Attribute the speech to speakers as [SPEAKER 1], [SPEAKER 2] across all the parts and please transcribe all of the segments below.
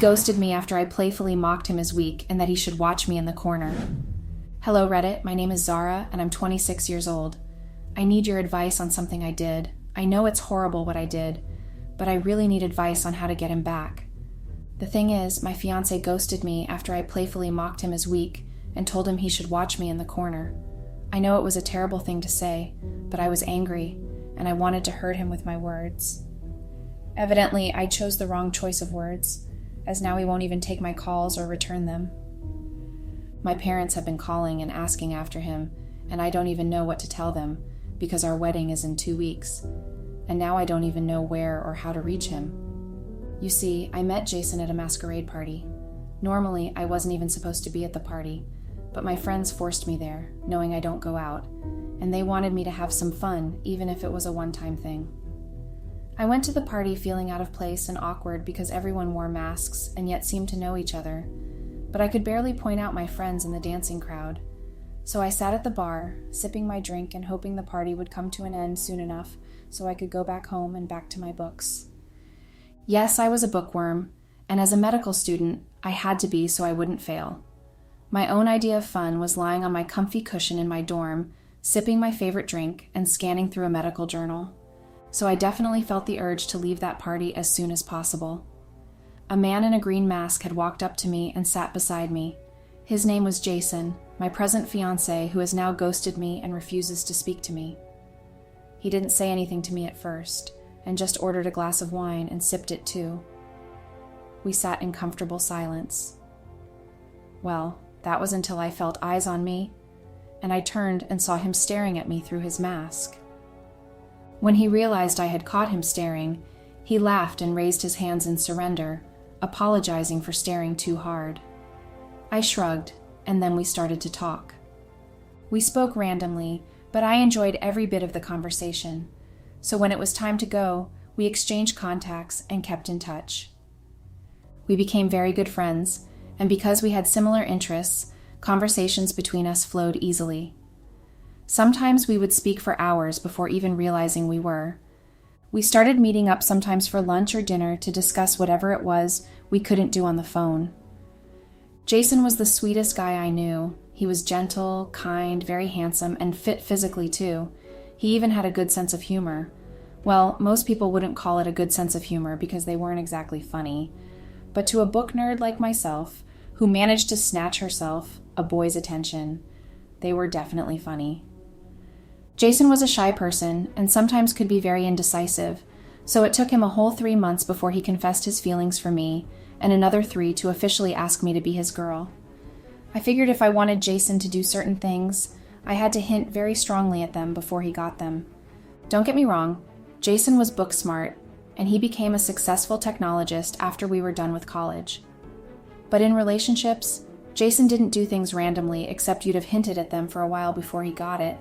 [SPEAKER 1] ghosted me after I playfully mocked him as weak and that he should watch me in the corner. Hello, Reddit. My name is Zara, and I'm 26 years old. I need your advice on something I did. I know it's horrible what I did, but I really need advice on how to get him back. The thing is, my fiancé ghosted me after I playfully mocked him as weak and told him he should watch me in the corner. I know it was a terrible thing to say, but I was angry, and I wanted to hurt him with my words. Evidently, I chose the wrong choice of words, as now he won't even take my calls or return them. My parents have been calling and asking after him, and I don't even know what to tell them, because our wedding is in 2 weeks, and now I don't even know where or how to reach him. You see, I met Jason at a masquerade party. Normally, I wasn't even supposed to be at the party, but my friends forced me there, knowing I don't go out, and they wanted me to have some fun, even if it was a one-time thing. I went to the party feeling out of place and awkward because everyone wore masks and yet seemed to know each other, but I could barely point out my friends in the dancing crowd. So I sat at the bar, sipping my drink and hoping the party would come to an end soon enough so I could go back home and back to my books. Yes, I was a bookworm, and as a medical student, I had to be so I wouldn't fail. My own idea of fun was lying on my comfy cushion in my dorm, sipping my favorite drink and scanning through a medical journal. So I definitely felt the urge to leave that party as soon as possible. A man in a green mask had walked up to me and sat beside me. His name was Jason, my present fiancé who has now ghosted me and refuses to speak to me. He didn't say anything to me at first, and just ordered a glass of wine and sipped it too. We sat in comfortable silence. Well, that was until I felt eyes on me, and I turned and saw him staring at me through his mask. When he realized I had caught him staring, he laughed and raised his hands in surrender, apologizing for staring too hard. I shrugged, and then we started to talk. We spoke randomly, but I enjoyed every bit of the conversation. So when it was time to go, we exchanged contacts and kept in touch. We became very good friends, and because we had similar interests, conversations between us flowed easily. Sometimes we would speak for hours before even realizing we were. We started meeting up sometimes for lunch or dinner to discuss whatever it was we couldn't do on the phone. Jason was the sweetest guy I knew. He was gentle, kind, very handsome, and fit physically too. He even had a good sense of humor. Well, most people wouldn't call it a good sense of humor because they weren't exactly funny. But to a book nerd like myself, who managed to snatch herself a boy's attention, they were definitely funny. Jason was a shy person and sometimes could be very indecisive, so it took him a whole 3 months before he confessed his feelings for me, and another 3 to officially ask me to be his girl. I figured if I wanted Jason to do certain things, I had to hint very strongly at them before he got them. Don't get me wrong, Jason was book smart, and he became a successful technologist after we were done with college. But in relationships, Jason didn't do things randomly except you'd have hinted at them for a while before he got it.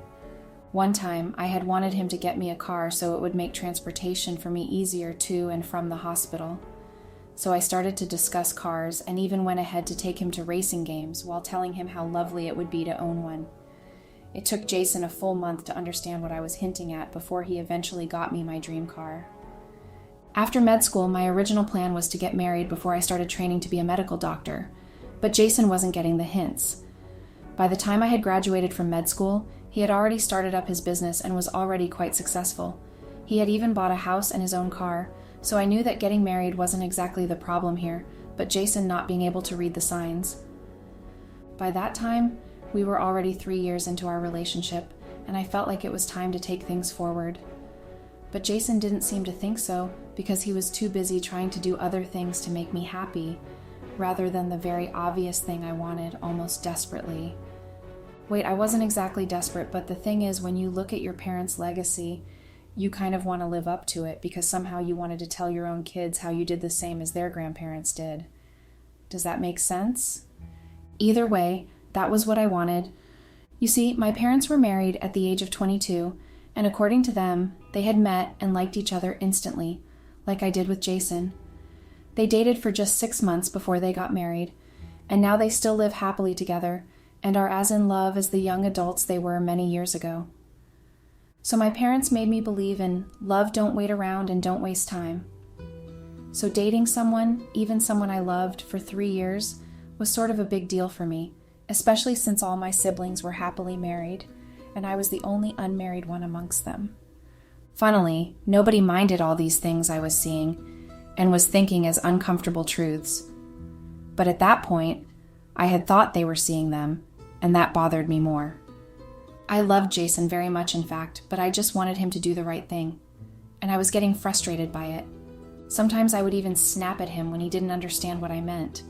[SPEAKER 1] One time, I had wanted him to get me a car so it would make transportation for me easier to and from the hospital. So I started to discuss cars and even went ahead to take him to racing games while telling him how lovely it would be to own one. It took Jason a full month to understand what I was hinting at before he eventually got me my dream car. After med school, my original plan was to get married before I started training to be a medical doctor, but Jason wasn't getting the hints. By the time I had graduated from med school, he had already started up his business and was already quite successful. He had even bought a house and his own car, so I knew that getting married wasn't exactly the problem here, but Jason not being able to read the signs. By that time, we were already 3 years into our relationship, and I felt like it was time to take things forward. But Jason didn't seem to think so because he was too busy trying to do other things to make me happy, rather than the very obvious thing I wanted almost desperately. Wait, I wasn't exactly desperate, but the thing is, when you look at your parents' legacy, you kind of want to live up to it because somehow you wanted to tell your own kids how you did the same as their grandparents did. Does that make sense? Either way, that was what I wanted. You see, my parents were married at the age of 22, and according to them, they had met and liked each other instantly, like I did with Jason. They dated for just 6 months before they got married, and now they still live happily together and are as in love as the young adults they were many years ago. So my parents made me believe in love don't wait around and don't waste time. So dating someone, even someone I loved, for 3 years was sort of a big deal for me, especially since all my siblings were happily married, and I was the only unmarried one amongst them. Funnily, nobody minded all these things I was seeing and was thinking as uncomfortable truths. But at that point, I had thought they were seeing them, and that bothered me more. I loved Jason very much, in fact, but I just wanted him to do the right thing, and I was getting frustrated by it. Sometimes I would even snap at him when he didn't understand what I meant.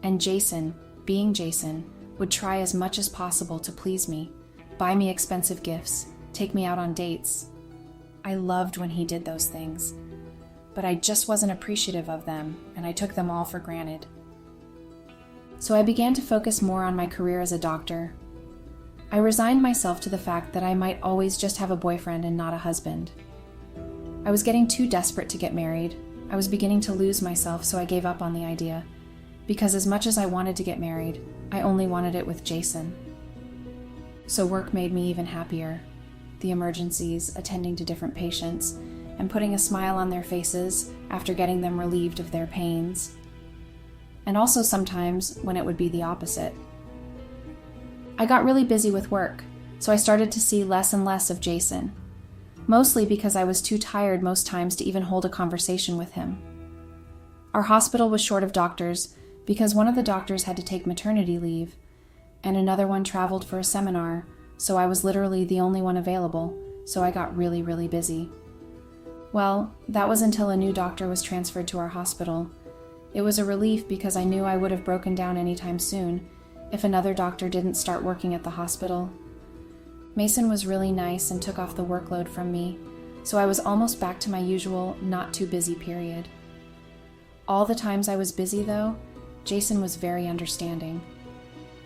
[SPEAKER 1] And Jason, being Jason, would try as much as possible to please me, buy me expensive gifts, take me out on dates. I loved when he did those things, but I just wasn't appreciative of them, and I took them all for granted. So I began to focus more on my career as a doctor. I resigned myself to the fact that I might always just have a boyfriend and not a husband. I was getting too desperate to get married. I was beginning to lose myself, so I gave up on the idea. Because as much as I wanted to get married, I only wanted it with Jason. So work made me even happier. The emergencies, attending to different patients, and putting a smile on their faces after getting them relieved of their pains. And also sometimes when it would be the opposite. I got really busy with work, so I started to see less and less of Jason. Mostly because I was too tired most times to even hold a conversation with him. Our hospital was short of doctors because one of the doctors had to take maternity leave, and another one traveled for a seminar, so I was literally the only one available, so I got really, really busy. Well, that was until a new doctor was transferred to our hospital. It was a relief because I knew I would have broken down anytime soon if another doctor didn't start working at the hospital. Mason was really nice and took off the workload from me, so I was almost back to my usual not too busy period. All the times I was busy, though, Jason was very understanding.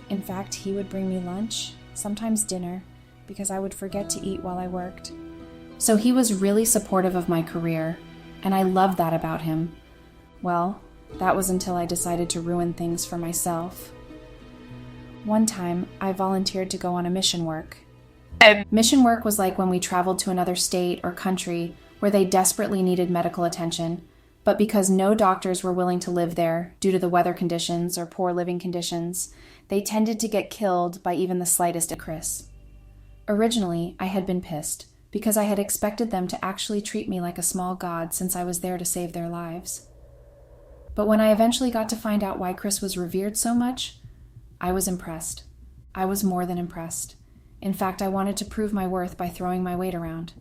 [SPEAKER 1] In fact, he would bring me lunch, sometimes dinner, because I would forget to eat while I worked. So he was really supportive of my career, and I loved that about him. Well, that was until I decided to ruin things for myself. One time, I volunteered to go on a mission work. Mission work was like when we traveled to another state or country where they desperately needed medical attention, but because no doctors were willing to live there due to the weather conditions or poor living conditions, they tended to get killed by even the slightest Chris. Originally, I had been pissed because I had expected them to actually treat me like a small god since I was there to save their lives. But when I eventually got to find out why Chris was revered so much, I was impressed. I was more than impressed. In fact, I wanted to prove my worth by throwing my weight around.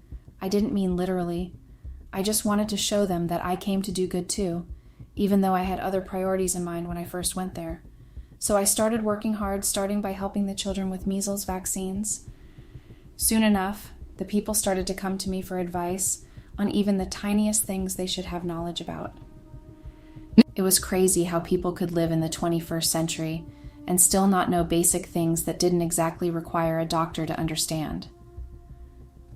[SPEAKER 1] I didn't mean literally. I just wanted to show them that I came to do good too, even though I had other priorities in mind when I first went there. So I started working hard, starting by helping the children with measles vaccines. Soon enough, the people started to come to me for advice on even the tiniest things they should have knowledge about. It was crazy how people could live in the 21st century and still not know basic things that didn't exactly require a doctor to understand.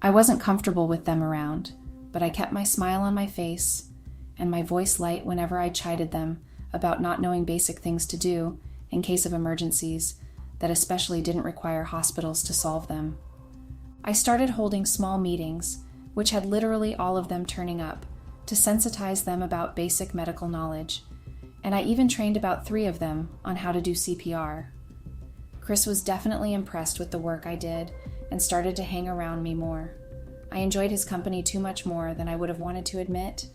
[SPEAKER 1] I wasn't comfortable with them around, but I kept my smile on my face and my voice light whenever I chided them about not knowing basic things to do in case of emergencies that especially didn't require hospitals to solve them. I started holding small meetings, which had literally all of them turning up, to sensitize them about basic medical knowledge, and I even trained about 3 of them on how to do CPR. Chris was definitely impressed with the work I did and started to hang around me more. I enjoyed his company too much more than I would have wanted to admit,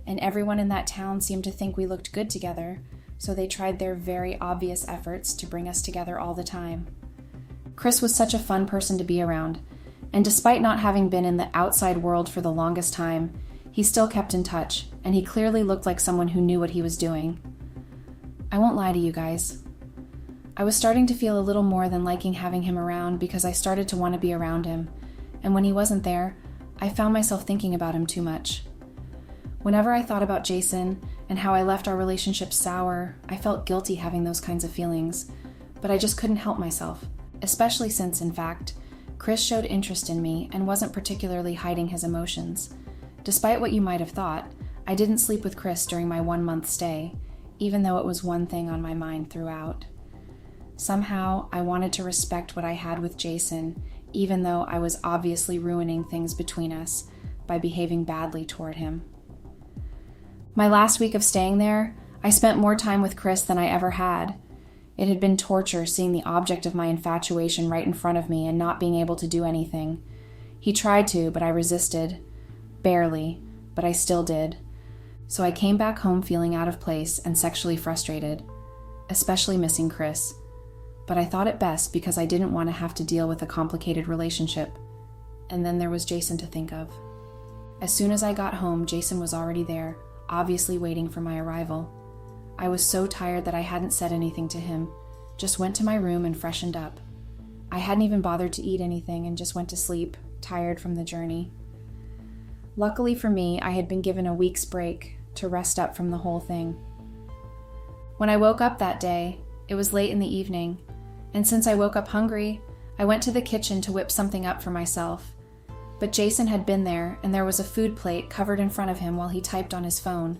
[SPEAKER 1] and everyone in that town seemed to think we looked good together, so they tried their very obvious efforts to bring us together all the time. Chris was such a fun person to be around, and despite not having been in the outside world for the longest time, he still kept in touch, and he clearly looked like someone who knew what he was doing. I won't lie to you guys. I was starting to feel a little more than liking having him around because I started to want to be around him, and when he wasn't there, I found myself thinking about him too much. Whenever I thought about Jason and how I left our relationship sour, I felt guilty having those kinds of feelings, but I just couldn't help myself, especially since, in fact, Chris showed interest in me and wasn't particularly hiding his emotions. Despite what you might have thought, I didn't sleep with Chris during my 1-month stay, even though it was one thing on my mind throughout. Somehow, I wanted to respect what I had with Jason, even though I was obviously ruining things between us by behaving badly toward him. My last week of staying there, I spent more time with Chris than I ever had. It had been torture seeing the object of my infatuation right in front of me and not being able to do anything. He tried to, but I resisted. Barely, but I still did. So I came back home feeling out of place and sexually frustrated, especially missing Chris. But I thought it best because I didn't want to have to deal with a complicated relationship. And then there was Jason to think of. As soon as I got home, Jason was already there, obviously waiting for my arrival. I was so tired that I hadn't said anything to him, just went to my room and freshened up. I hadn't even bothered to eat anything and just went to sleep, tired from the journey. Luckily for me, I had been given a week's break to rest up from the whole thing. When I woke up that day, it was late in the evening, and since I woke up hungry, I went to the kitchen to whip something up for myself. But Jason had been there, and there was a food plate covered in front of him while he typed on his phone.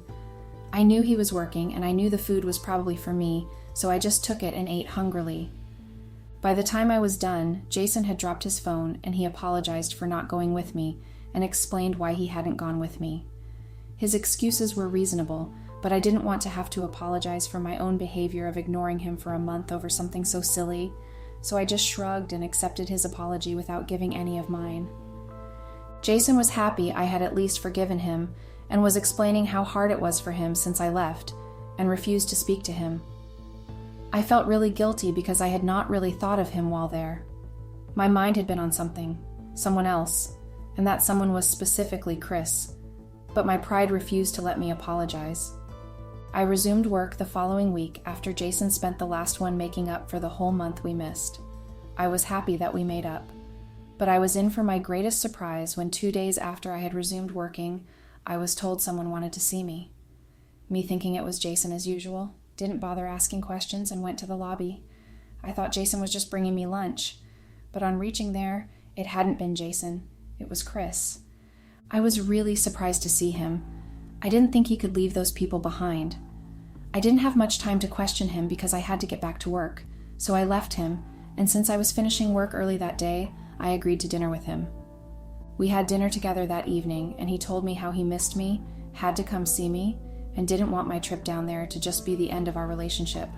[SPEAKER 1] I knew he was working, and I knew the food was probably for me, so I just took it and ate hungrily. By the time I was done, Jason had dropped his phone, and he apologized for not going with me and explained why he hadn't gone with me. His excuses were reasonable, but I didn't want to have to apologize for my own behavior of ignoring him for a month over something so silly, so I just shrugged and accepted his apology without giving any of mine. Jason was happy I had at least forgiven him and was explaining how hard it was for him since I left and refused to speak to him. I felt really guilty because I had not really thought of him while there. My mind had been on someone else, and that someone was specifically Chris, but my pride refused to let me apologize. I resumed work the following week after Jason spent the last one making up for the whole month we missed. I was happy that we made up, but I was in for my greatest surprise when 2 days after I had resumed working, I was told someone wanted to see me. Me thinking it was Jason as usual, didn't bother asking questions and went to the lobby. I thought Jason was just bringing me lunch, but on reaching there, it hadn't been Jason. It was Chris. I was really surprised to see him. I didn't think he could leave those people behind. I didn't have much time to question him because I had to get back to work, so I left him, and since I was finishing work early that day, I agreed to dinner with him. We had dinner together that evening, and he told me how he missed me, had to come see me, and didn't want my trip down there to just be the end of our relationship.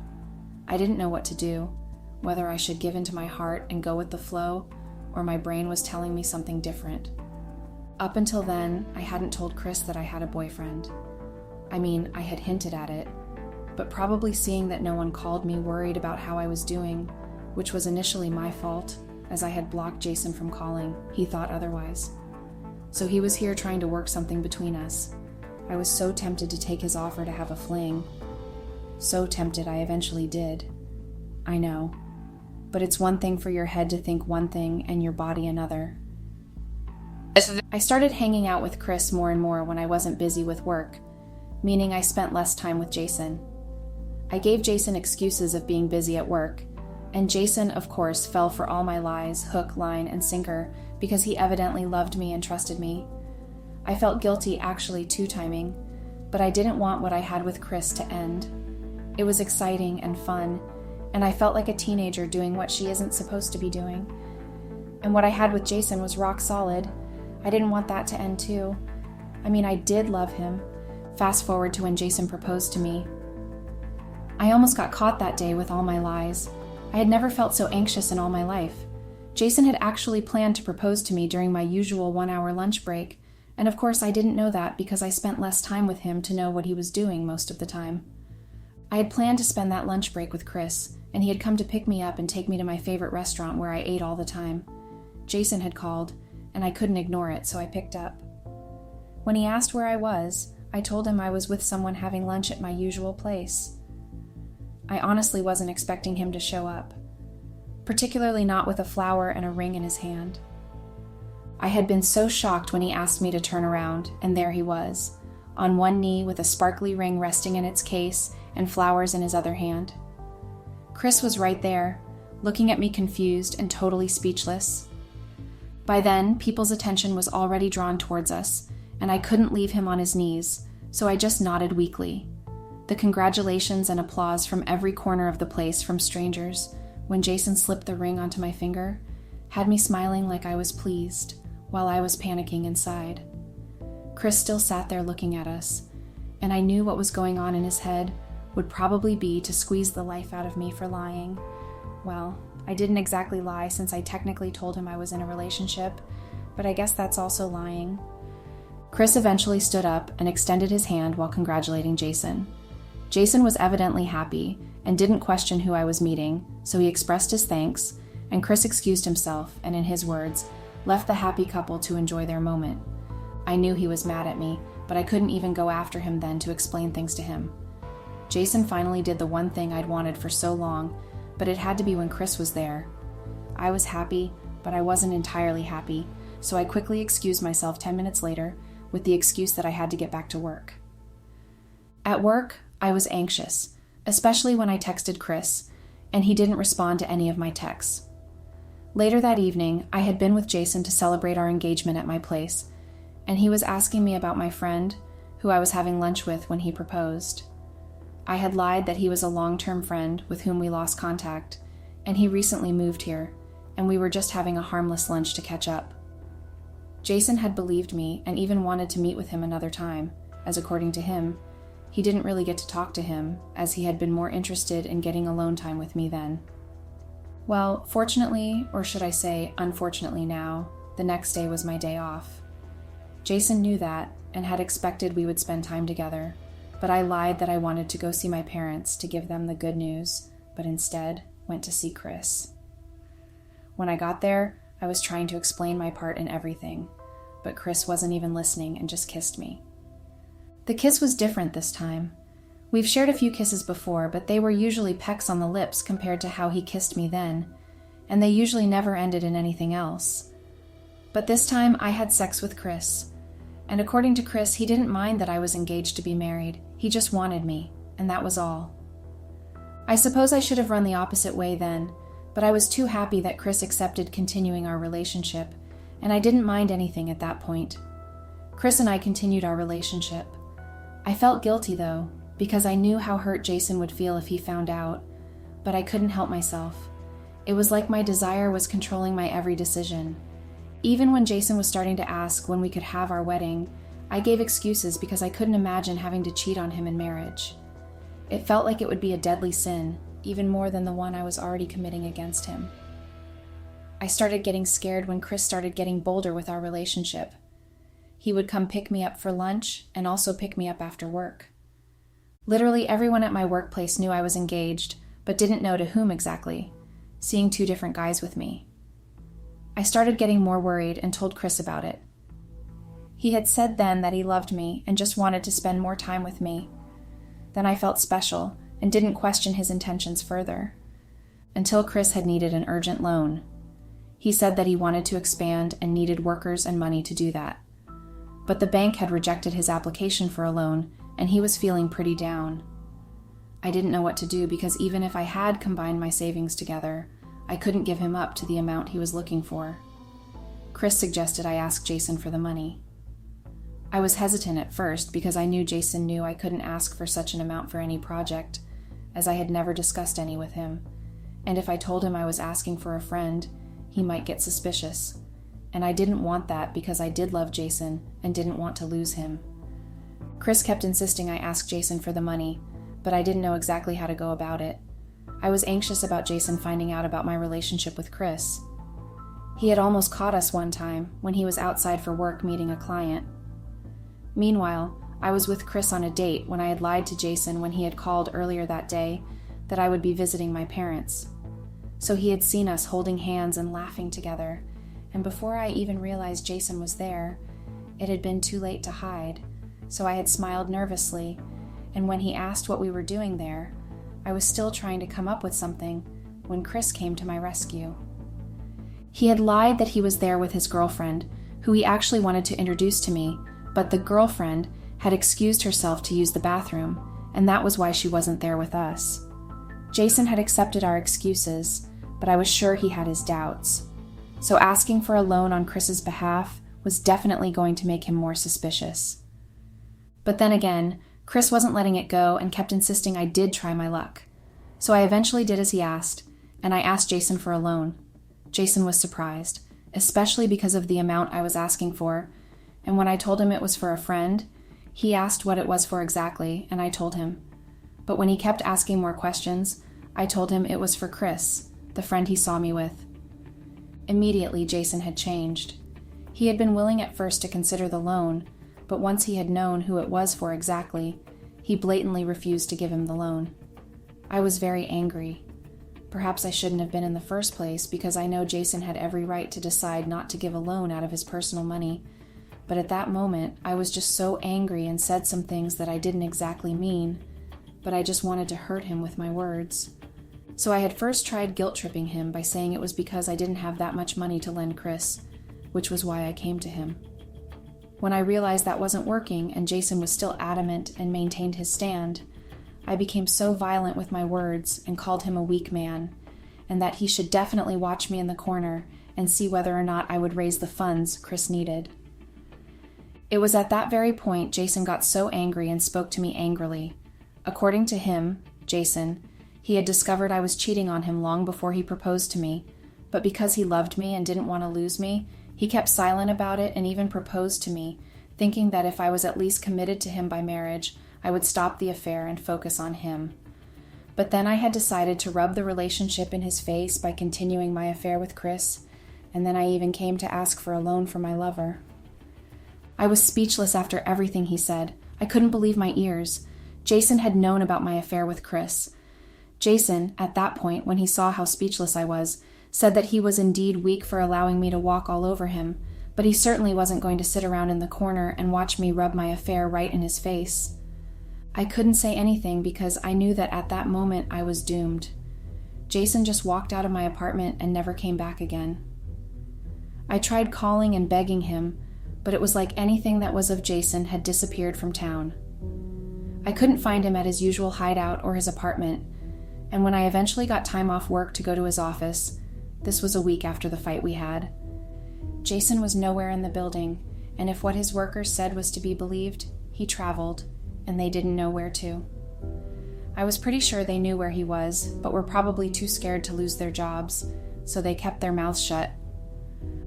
[SPEAKER 1] I didn't know what to do, whether I should give into my heart and go with the flow, or my brain was telling me something different. Up until then, I hadn't told Chris that I had a boyfriend. I mean, I had hinted at it, but probably seeing that no one called me worried about how I was doing, which was initially my fault, as I had blocked Jason from calling, he thought otherwise. So he was here trying to work something between us. I was so tempted to take his offer to have a fling. So tempted I eventually did. I know. But it's one thing for your head to think one thing and your body another. I started hanging out with Chris more and more when I wasn't busy with work, meaning I spent less time with Jason. I gave Jason excuses of being busy at work, and Jason, of course, fell for all my lies, hook, line, and sinker, because he evidently loved me and trusted me. I felt guilty actually two-timing, but I didn't want what I had with Chris to end. It was exciting and fun, and I felt like a teenager doing what she isn't supposed to be doing. And what I had with Jason was rock solid. I didn't want that to end too. I mean, I did love him. Fast forward to when Jason proposed to me. I almost got caught that day with all my lies. I had never felt so anxious in all my life. Jason had actually planned to propose to me during my usual 1-hour lunch break, and of course I didn't know that because I spent less time with him to know what he was doing most of the time. I had planned to spend that lunch break with Chris, and he had come to pick me up and take me to my favorite restaurant where I ate all the time. Jason had called, and I couldn't ignore it, so I picked up. When he asked where I was, I told him I was with someone having lunch at my usual place. I honestly wasn't expecting him to show up, particularly not with a flower and a ring in his hand. I had been so shocked when he asked me to turn around, and there he was, on one knee with a sparkly ring resting in its case and flowers in his other hand. Chris was right there, looking at me confused and totally speechless. By then, people's attention was already drawn towards us, and I couldn't leave him on his knees, so I just nodded weakly. The congratulations and applause from every corner of the place from strangers, when Jason slipped the ring onto my finger, had me smiling like I was pleased, while I was panicking inside. Chris still sat there looking at us, and I knew what was going on in his head would probably be to squeeze the life out of me for lying. Well, I didn't exactly lie since I technically told him I was in a relationship, but I guess that's also lying. Chris eventually stood up and extended his hand while congratulating Jason. Jason was evidently happy and didn't question who I was meeting, so he expressed his thanks, and Chris excused himself and, in his words, left the happy couple to enjoy their moment. I knew he was mad at me, but I couldn't even go after him then to explain things to him. Jason finally did the one thing I'd wanted for so long, but it had to be when Chris was there. I was happy, but I wasn't entirely happy, so I quickly excused myself 10 minutes later with the excuse that I had to get back to work. At work, I was anxious, especially when I texted Chris, and he didn't respond to any of my texts. Later that evening, I had been with Jason to celebrate our engagement at my place, and he was asking me about my friend, who I was having lunch with when he proposed. I had lied that he was a long-term friend with whom we lost contact, and he recently moved here, and we were just having a harmless lunch to catch up. Jason had believed me and even wanted to meet with him another time, as according to him, he didn't really get to talk to him, as he had been more interested in getting alone time with me then. Well, fortunately, or should I say unfortunately now, the next day was my day off. Jason knew that and had expected we would spend time together, but I lied that I wanted to go see my parents to give them the good news, but instead went to see Chris. When I got there, I was trying to explain my part in everything, but Chris wasn't even listening and just kissed me. The kiss was different this time. We've shared a few kisses before, but they were usually pecks on the lips compared to how he kissed me then, and they usually never ended in anything else. But this time I had sex with Chris, and according to Chris, he didn't mind that I was engaged to be married. He just wanted me, and that was all. I suppose I should have run the opposite way then, but I was too happy that Chris accepted continuing our relationship, and I didn't mind anything at that point. Chris and I continued our relationship. I felt guilty, though, because I knew how hurt Jason would feel if he found out, but I couldn't help myself. It was like my desire was controlling my every decision. Even when Jason was starting to ask when we could have our wedding, I gave excuses because I couldn't imagine having to cheat on him in marriage. It felt like it would be a deadly sin, even more than the one I was already committing against him. I started getting scared when Chris started getting bolder with our relationship. He would come pick me up for lunch and also pick me up after work. Literally everyone at my workplace knew I was engaged, but didn't know to whom exactly, seeing two different guys with me. I started getting more worried and told Chris about it. He had said then that he loved me and just wanted to spend more time with me. Then I felt special and didn't question his intentions further, until Chris had needed an urgent loan. He said that he wanted to expand and needed workers and money to do that. But the bank had rejected his application for a loan, and he was feeling pretty down. I didn't know what to do because even if I had combined my savings together, I couldn't give him up to the amount he was looking for. Chris suggested I ask Jason for the money. I was hesitant at first because I knew Jason knew I couldn't ask for such an amount for any project, as I had never discussed any with him, and if I told him I was asking for a friend, he might get suspicious, and I didn't want that because I did love Jason and didn't want to lose him. Chris kept insisting I ask Jason for the money, but I didn't know exactly how to go about it. I was anxious about Jason finding out about my relationship with Chris. He had almost caught us one time when he was outside for work meeting a client. Meanwhile, I was with Chris on a date when I had lied to Jason when he had called earlier that day that I would be visiting my parents. So he had seen us holding hands and laughing together, and before I even realized Jason was there, it had been too late to hide, so I had smiled nervously, and when he asked what we were doing there, I was still trying to come up with something when Chris came to my rescue. He had lied that he was there with his girlfriend, who he actually wanted to introduce to me, but the girlfriend had excused herself to use the bathroom, and that was why she wasn't there with us. Jason had accepted our excuses, but I was sure he had his doubts. So asking for a loan on Chris's behalf was definitely going to make him more suspicious. But then again, Chris wasn't letting it go and kept insisting I did try my luck. So I eventually did as he asked, and I asked Jason for a loan. Jason was surprised, especially because of the amount I was asking for, and when I told him it was for a friend, He asked what it was for exactly, and I told him. But when he kept asking more questions, I told him it was for Chris, the friend he saw me with. Immediately, Jason had changed. He had been willing at first to consider the loan, but once he had known who it was for exactly, he blatantly refused to give him the loan. I was very angry. Perhaps I shouldn't have been in the first place, because I know Jason had every right to decide not to give a loan out of his personal money. But at that moment, I was just so angry and said some things that I didn't exactly mean, but I just wanted to hurt him with my words. So I had first tried guilt-tripping him by saying it was because I didn't have that much money to lend Chris, which was why I came to him. When I realized that wasn't working and Jason was still adamant and maintained his stand, I became so violent with my words and called him a weak man, and that he should definitely watch me in the corner and see whether or not I would raise the funds Chris needed. It was at that very point Jason got so angry and spoke to me angrily. According to him, Jason, he had discovered I was cheating on him long before he proposed to me, but because he loved me and didn't want to lose me, he kept silent about it and even proposed to me, thinking that if I was at least committed to him by marriage, I would stop the affair and focus on him. But then I had decided to rub the relationship in his face by continuing my affair with Chris, and then I even came to ask for a loan for my lover. I was speechless after everything he said. I couldn't believe my ears. Jason had known about my affair with Chris. Jason, at that point, when he saw how speechless I was, said that he was indeed weak for allowing me to walk all over him, but he certainly wasn't going to sit around in the corner and watch me rub my affair right in his face. I couldn't say anything because I knew that at that moment I was doomed. Jason just walked out of my apartment and never came back again. I tried calling and begging him, but it was like anything that was of Jason had disappeared from town. I couldn't find him at his usual hideout or his apartment, and when I eventually got time off work to go to his office, this was a week after the fight we had, Jason was nowhere in the building, and if what his workers said was to be believed, he traveled, and they didn't know where to. I was pretty sure they knew where he was, but were probably too scared to lose their jobs, so they kept their mouths shut.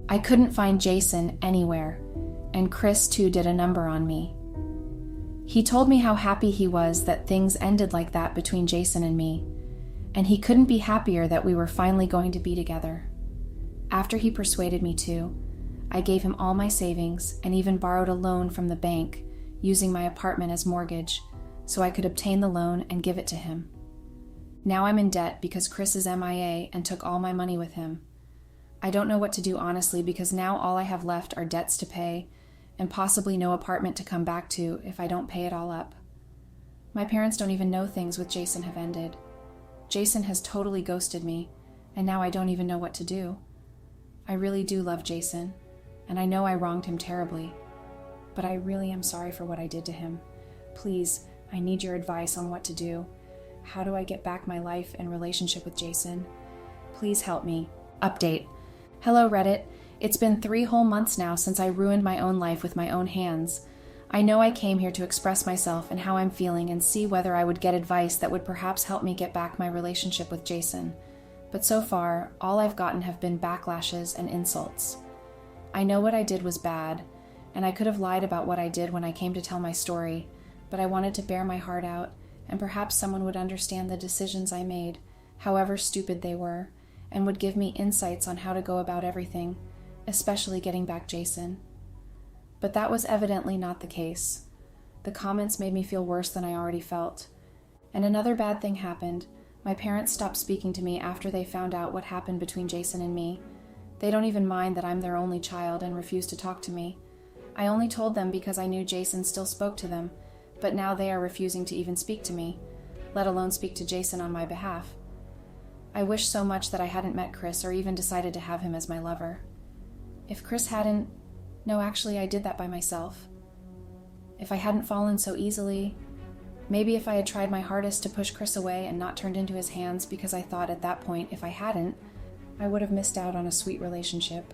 [SPEAKER 1] I couldn't find Jason anywhere, and Chris too did a number on me. He told me how happy he was that things ended like that between Jason and me, and he couldn't be happier that we were finally going to be together. After he persuaded me to, I gave him all my savings and even borrowed a loan from the bank, using my apartment as mortgage, so I could obtain the loan and give it to him. Now I'm in debt because Chris is MIA and took all my money with him. I don't know what to do honestly, because now all I have left are debts to pay and possibly no apartment to come back to if I don't pay it all up. My parents don't even know things with Jason have ended. Jason has totally ghosted me, and now I don't even know what to do. I really do love Jason, and I know I wronged him terribly, but I really am sorry for what I did to him. Please, I need your advice on what to do. How do I get back my life and relationship with Jason? Please help me. Update. Hello, Reddit. It's been 3 whole months now since I ruined my own life with my own hands. I know I came here to express myself and how I'm feeling and see whether I would get advice that would perhaps help me get back my relationship with Jason. But so far, all I've gotten have been backlashes and insults. I know what I did was bad, and I could have lied about what I did when I came to tell my story, but I wanted to bear my heart out, and perhaps someone would understand the decisions I made, however stupid they were, and would give me insights on how to go about everything, especially getting back Jason. But that was evidently not the case. The comments made me feel worse than I already felt. And another bad thing happened. My parents stopped speaking to me after they found out what happened between Jason and me. They don't even mind that I'm their only child and refuse to talk to me. I only told them because I knew Jason still spoke to them, but now they are refusing to even speak to me, let alone speak to Jason on my behalf. I wish so much that I hadn't met Chris or even decided to have him as my lover. If Chris hadn't... No, actually, I did that by myself. If I hadn't fallen so easily, maybe if I had tried my hardest to push Chris away and not turned into his hands, because I thought at that point, if I hadn't, I would have missed out on a sweet relationship.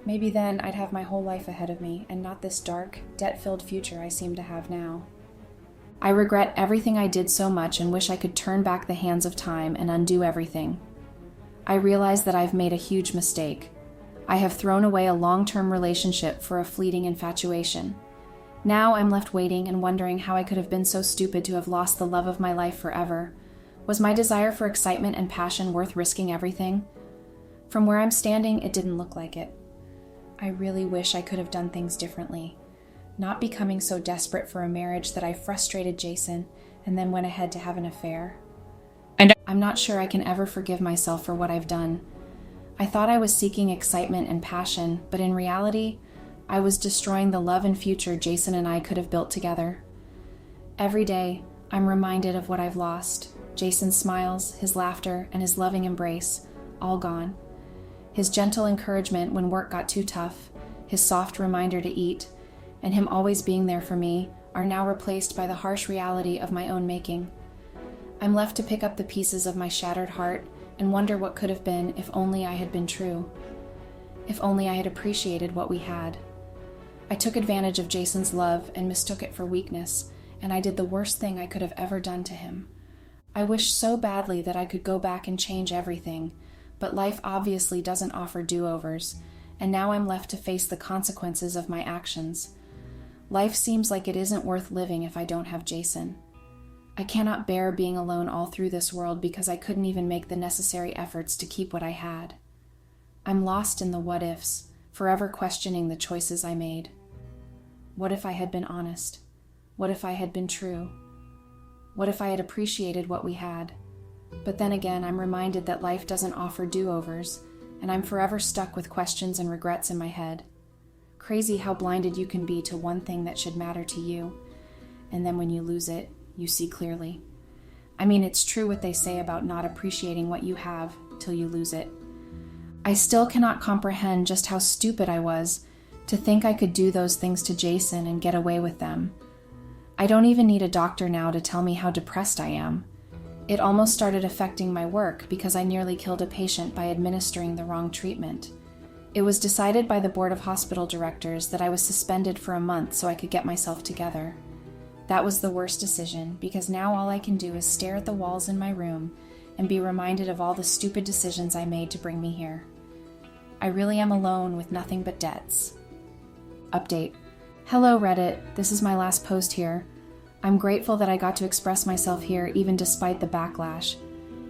[SPEAKER 1] Maybe then I'd have my whole life ahead of me and not this dark, debt-filled future I seem to have now. I regret everything I did so much and wish I could turn back the hands of time and undo everything. I realize that I've made a huge mistake. I have thrown away a long-term relationship for a fleeting infatuation. Now I'm left waiting and wondering how I could have been so stupid to have lost the love of my life forever. Was my desire for excitement and passion worth risking everything? From where I'm standing, it didn't look like it. I really wish I could have done things differently, not becoming so desperate for a marriage that I frustrated Jason and then went ahead to have an affair. And I'm not sure I can ever forgive myself for what I've done. I thought I was seeking excitement and passion, but in reality, I was destroying the love and future Jason and I could have built together. Every day, I'm reminded of what I've lost. Jason's smiles, his laughter, and his loving embrace, all gone. His gentle encouragement when work got too tough, his soft reminder to eat, and him always being there for me are now replaced by the harsh reality of my own making. I'm left to pick up the pieces of my shattered heart and wonder what could have been if only I had been true. If only I had appreciated what we had. I took advantage of Jason's love and mistook it for weakness, and I did the worst thing I could have ever done to him. I wish so badly that I could go back and change everything, but life obviously doesn't offer do-overs, and now I'm left to face the consequences of my actions. Life seems like it isn't worth living if I don't have Jason. I cannot bear being alone all through this world because I couldn't even make the necessary efforts to keep what I had. I'm lost in the what-ifs, forever questioning the choices I made. What if I had been honest? What if I had been true? What if I had appreciated what we had? But then again, I'm reminded that life doesn't offer do-overs, and I'm forever stuck with questions and regrets in my head. Crazy how blinded you can be to one thing that should matter to you, and then when you lose it, you see clearly. I mean, it's true what they say about not appreciating what you have till you lose it. I still cannot comprehend just how stupid I was to think I could do those things to Jason and get away with them. I don't even need a doctor now to tell me how depressed I am. It almost started affecting my work because I nearly killed a patient by administering the wrong treatment. It was decided by the board of hospital directors that I was suspended for a month so I could get myself together. That was the worst decision because now all I can do is stare at the walls in my room and be reminded of all the stupid decisions I made to bring me here. I really am alone with nothing but debts. Update. Hello Reddit, this is my last post here. I'm grateful that I got to express myself here even despite the backlash.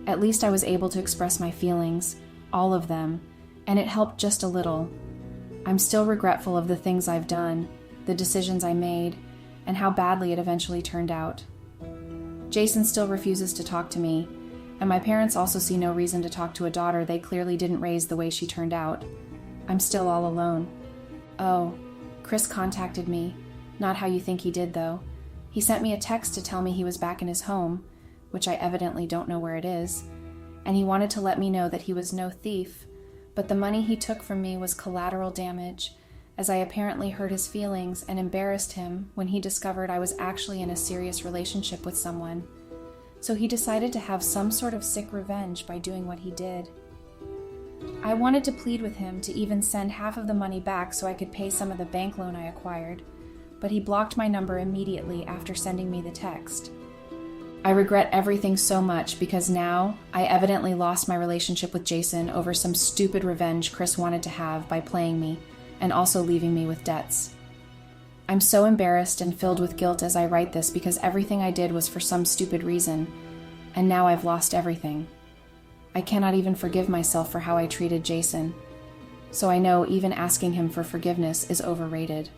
[SPEAKER 1] At least I was able to express my feelings, all of them, and it helped just a little. I'm still regretful of the things I've done, the decisions I made, and how badly it eventually turned out. Jason still refuses to talk to me, and my parents also see no reason to talk to a daughter they clearly didn't raise the way she turned out. I'm still all alone. Oh, Chris contacted me. Not how you think he did, though. He sent me a text to tell me he was back in his home, which I evidently don't know where it is, and he wanted to let me know that he was no thief, but the money he took from me was collateral damage, as I apparently hurt his feelings and embarrassed him when he discovered I was actually in a serious relationship with someone. So he decided to have some sort of sick revenge by doing what he did. I wanted to plead with him to even send half of the money back so I could pay some of the bank loan I acquired, but he blocked my number immediately after sending me the text. I regret everything so much because now I evidently lost my relationship with Jason over some stupid revenge Chris wanted to have by playing me and also leaving me with debts. I'm so embarrassed and filled with guilt as I write this because everything I did was for some stupid reason, and now I've lost everything. I cannot even forgive myself for how I treated Jason, so I know even asking him for forgiveness is overrated.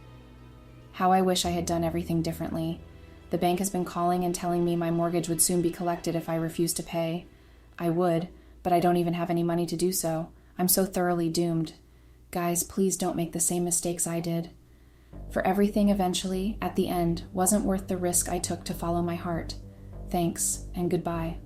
[SPEAKER 1] How I wish I had done everything differently. The bank has been calling and telling me my mortgage would soon be collected if I refused to pay. I would, but I don't even have any money to do so. I'm so thoroughly doomed. Guys, please don't make the same mistakes I did. For everything eventually, at the end, wasn't worth the risk I took to follow my heart. Thanks, and goodbye.